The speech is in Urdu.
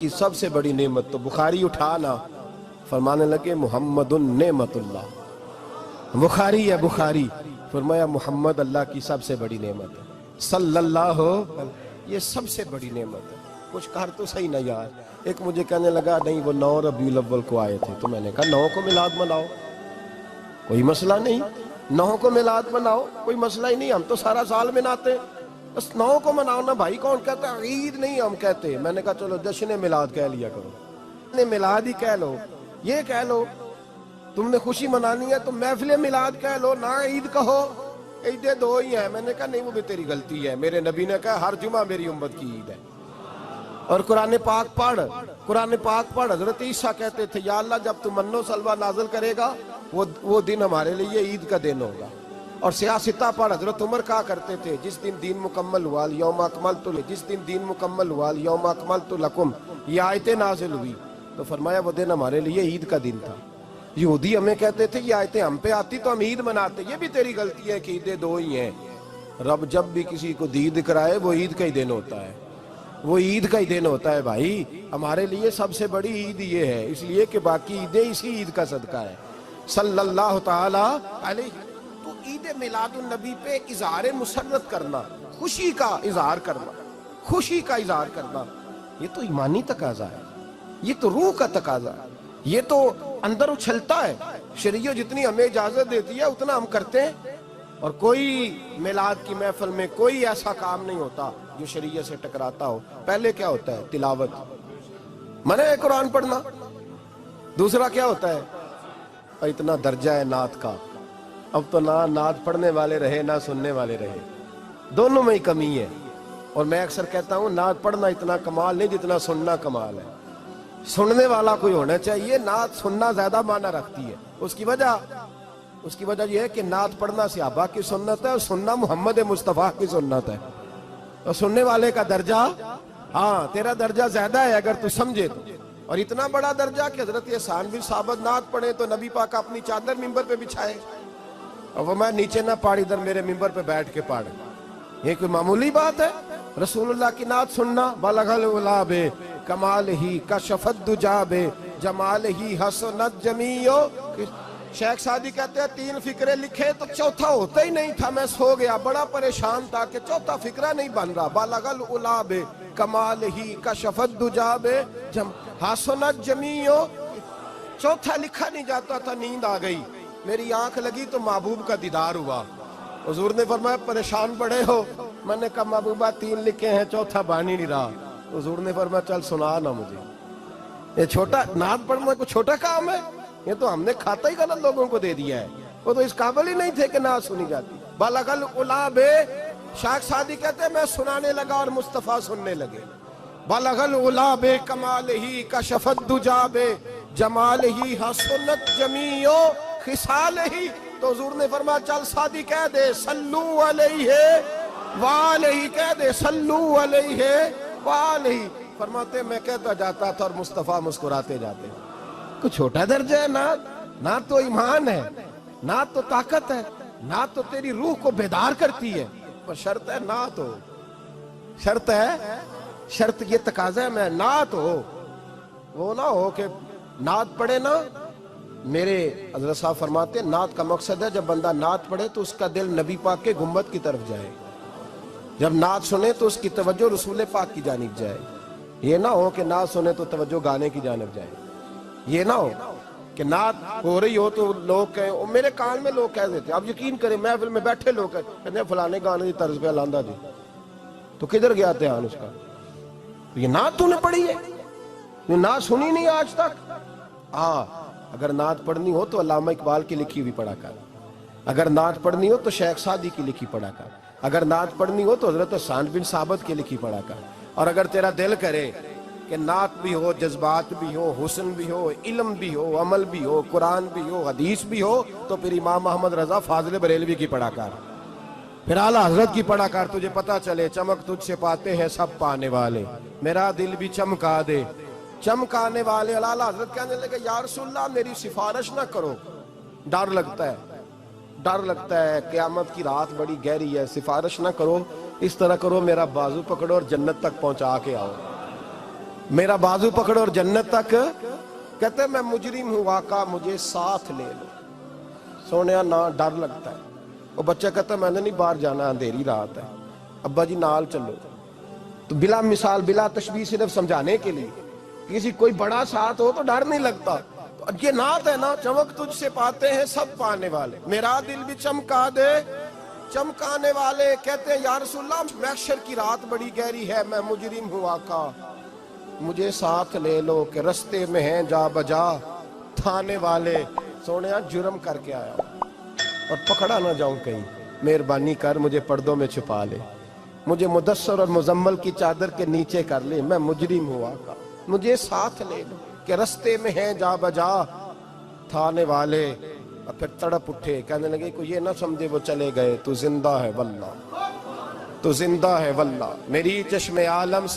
کی سب سے بڑی نعمت تو بخاری اٹھانا فرمانے لگے محمدن نعمت اللہ، بخاری ہے بخاری، فرمایا محمد اللہ کی سب سے بڑی نعمت ہے صلی اللہ، یہ سب سے بڑی نعمت ہے۔ کچھ کر تو صحیح نہ یار۔ ایک مجھے کہنے لگا نہیں وہ 9 ربیع الاول کو آئے تھے، تو میں نے کہا 9 کو میلاد مناؤ، کوئی مسئلہ نہیں، 9 کو میلاد مناؤ، کوئی مسئلہ ہی نہیں، ہم تو سارا سال مناتے ہیں، بس 9 کو مناؤ نا بھائی۔ کون کہتا ہے عید نہیں ہم کہتے؟ میں نے کہا چلو جشن میلاد کہہ لیا کرو، میلاد ہی کہہ لو، یہ کہہ لو تم نے خوشی منانی ہے تو محفل میلاد کہہ لو، نہ عید کہو، عیدیں 2 ہی ہیں۔ میں نے کہا نہیں وہ بھی تیری غلطی ہے، میرے نبی نے کہا ہر جمعہ میری امت کی عید ہے۔ اور قرآن پاک پڑھ، قرآن پاک پڑھ، حضرت عیسیٰ کہتے تھے یا اللہ جب تو من و سلوہ نازل کرے گا وہ دن ہمارے لیے عید کا دن ہوگا۔ اور سیاستہ پڑھ، حضرت عمر کہا کرتے تھے جس دن دین مکمل ہوا یوم اکملت، جس دن دین مکمل ہوا یوم اکملت لکم، یہ آیتیں نازل ہوئی تو فرمایا وہ دن ہمارے لیے عید کا دن تھا۔ یہودی ہمیں کہتے تھے یہ آیتیں ہم پہ آتی تو ہم عید مناتے، یہ بھی تیری غلطی ہے کہ عیدیں 2 ہی ہیں۔ رب جب بھی کسی کو دید کرائے وہ عید کا ہی دن ہوتا ہے، وہ عید کا ہی دن ہوتا ہے بھائی۔ ہمارے لیے سب سے بڑی عید یہ ہے، اس لیے کہ باقی عیدیں اسی عید کا صدقہ ہے صلی اللہ تعالی علیہ۔ تو عید میلاد النبی پہ اظہار مسرت کرنا، خوشی کا اظہار کرنا، خوشی کا اظہار کرنا، یہ تو ایمانی تقاضا ہے، یہ تو روح کا تقاضا ہے، یہ تو اندر اچھلتا ہے۔ شریعت جتنی ہمیں اجازت دیتی ہے اتنا ہم کرتے ہیں، اور کوئی میلاد کی محفل میں کوئی ایسا کام نہیں ہوتا جو شریعت سے ٹکراتا ہو۔ پہلے کیا ہوتا ہے؟ تلاوت، منع ہے قرآن پڑھنا۔ دوسرا کیا ہوتا ہے؟ اتنا درجہ ہے نعت کا، اب تو نہ نعت پڑھنے والے رہے نہ سننے والے رہے، دونوں میں ہی کمی ہے۔ اور میں اکثر کہتا ہوں نعت پڑھنا اتنا کمال نہیں جتنا سننا کمال ہے۔ سننے والا کوئی ہونا چاہیے، نعت سننا زیادہ معنی رکھتی ہے۔ اس کی وجہ یہ ہے کہ نعت پڑھنا صحابہ کی سنت ہے اور سننا محمد مصطفیٰ کی سنت ہے، اور سننے والے کا درجہ، ہاں تیرا درجہ زیادہ ہے اگر تو سمجھے تو۔ اور اتنا بڑا درجہ کہ حضرت احسان بن ثابت نعت پڑھے تو نبی پاک اپنی چادر ممبر پہ بچھائے اور وہ میں نیچے نہ پاڑ، ادھر میرے ممبر پہ بیٹھ کے پاڑ، یہ کوئی معمولی بات ہے؟ رسول اللہ کی نعت سننا، بلغ العلا بے کمال ہی کشفت دجا بے جمال ہی حسنت جمیع۔ شیخ سعدی کہتے ہیں 3 فقرے لکھے تو چوتھا ہوتا ہی نہیں تھا، میں سو گیا، بڑا پریشان تھا کہ چوتھا فقرہ نہیں بن رہا۔ بلغ العلا بے کمال ہی کشفت دجا بے حسنت جمیع، چوتھا لکھا نہیں جاتا تھا، نیند آ گئی، میری آنکھ لگی تو محبوب کا دیدار ہوا۔ حضور نے فرمایا پریشان پڑے ہو؟ میں نے کہا محبوبہ 3 لکھے ہیں چوتھا بان ہی نہیں رہا۔ حضور نے فرمایا چل سنا نا مجھے، یہ چھوٹا نعت پڑھنا کوئی چھوٹا کام ہے؟ یہ تو ہم نے کھاتا ہی غلط لوگوں کو دے دیا ہے، وہ تو اس قابل ہی نہیں تھے کہ نعت سنی جاتی۔ بلغ العلا بے، شیخ سعدی کہتے ہیں میں سنانے لگا اور مصطفیٰ سننے لگے۔ بلغ العلا بے کمال ہی کشفت دجا بے جمال ہی حسنت جمیع خصال ہی۔ تو حضور نے فرمایا چل سعدی کہہ دے صلو علیہ وآلہ، کہہ دے صلو علیہ وآلہ۔ فرماتے میں کہتا جاتا تھا اور مصطفیٰ مسکراتے جاتے۔ کوئی چھوٹا درجہ ہے نعت تو ایمان ہے، نعت تو طاقت ہے، نعت تو تیری روح کو بیدار کرتی ہے، پر شرط ہے نعت ہو، شرط ہے، شرط یہ تقاضا ہے میں نعت ہو، وہ نہ ہو کہ نعت پڑھے نا۔ میرے حضرت صاحب فرماتے ہیں نعت کا مقصد ہے جب بندہ نعت پڑھے تو اس کا دل نبی پاک کے گنبد کی طرف جائے، جب نعت سنے تو اس کی توجہ رسول پاک کی جانب جائے، یہ نہ ہو کہ نعت سنے تو توجہ گانے کی جانب جائے، یہ نہ ہو کہ نعت ہو رہی ہو تو لوگ کہیں، میرے کان میں لوگ کہہ دیتے، اب یقین کریں محفل میں بیٹھے لوگ کہتے ہیں فلانے گانے کی طرز پہ لاندہ جی، تو کدھر گیا دھیان اس کا؟ یہ نعت تو نے پڑھی ہے، یہ نعت سنی نہیں آج تک؟ اگر نعت پڑھنی ہو تو علامہ اقبال کی لکھی ہوئی پڑھا کر، اگر نعت پڑھنی ہو تو شیخ سعدی کی لکھی پڑھا کر، اگر نعت پڑھنی ہو تو حضرت احسان بن ثابت کی لکھی پڑھا کر۔ اور اگر تیرا دل کرے کہ نعت بھی ہو، جذبات بھی ہو، حسن بھی ہو، علم بھی ہو، عمل بھی ہو، قرآن بھی ہو، حدیث بھی ہو، تو پھر امام محمد رضا فاضل بریلوی کی پڑھا کر، پھر اعلیٰ حضرت کی پڑھا کر، تجھے پتہ چلے چمک تجھ سے پاتے ہیں سب پانے والے، میرا دل بھی چمکا دے چمکانے والے۔ اعلیٰ حضرت کہنے لگے یا رسول اللہ میری سفارش نہ کرو، ڈر لگتا ہے قیامت کی رات بڑی گہری ہے، سفارش نہ کرو، اس طرح کرو میرا بازو پکڑو اور جنت تک پہنچا کے آؤ۔ میرا بازو پکڑو اور جنت تک، کہتے ہیں میں مجرم ہوں آقا مجھے ساتھ لے لو۔ سونے نہ ڈر لگتا ہے، وہ بچہ کہتا ہے میں نے نہیں باہر جانا، اندھیری رات ہے، ابا جی نال چلو۔ تو بلا مثال بلا تشبیہ صرف سمجھانے کے لیے، کسی کوئی بڑا ساتھ ہو تو ڈر نہیں لگتا۔ تو یہ نعت ہے نا، چمک تجھ سے پاتے ہیں سب پانے والے، میرا دل بھی چمکا دے چمکانے والے۔ کہتے ہیں یا رسول اللہ محشر کی رات بڑی گہری ہے، میں مجرم ہوں آقا مجھے ساتھ لے لو، کہ رستے میں ہیں جا بجا تھانے والے۔ سونے جرم کر کے آیا اور پکڑا نہ جاؤں کہیں، مہربانی کر مجھے پردوں میں چھپا لے، مجھے مدثر اور مزمل کی چادر کے نیچے کر لے، میں مجرم ہوں آقا مجھے ساتھ لے لو، کہ رستے میں ہیں جا بجا تھانے والے۔ اور پھر تڑپ اٹھے، کہنے لگے کوئی یہ نہ سمجھے وہ چلے گئے، تو زندہ ہے واللہ، تو زندہ ہے واللہ، میری چشم عالم سے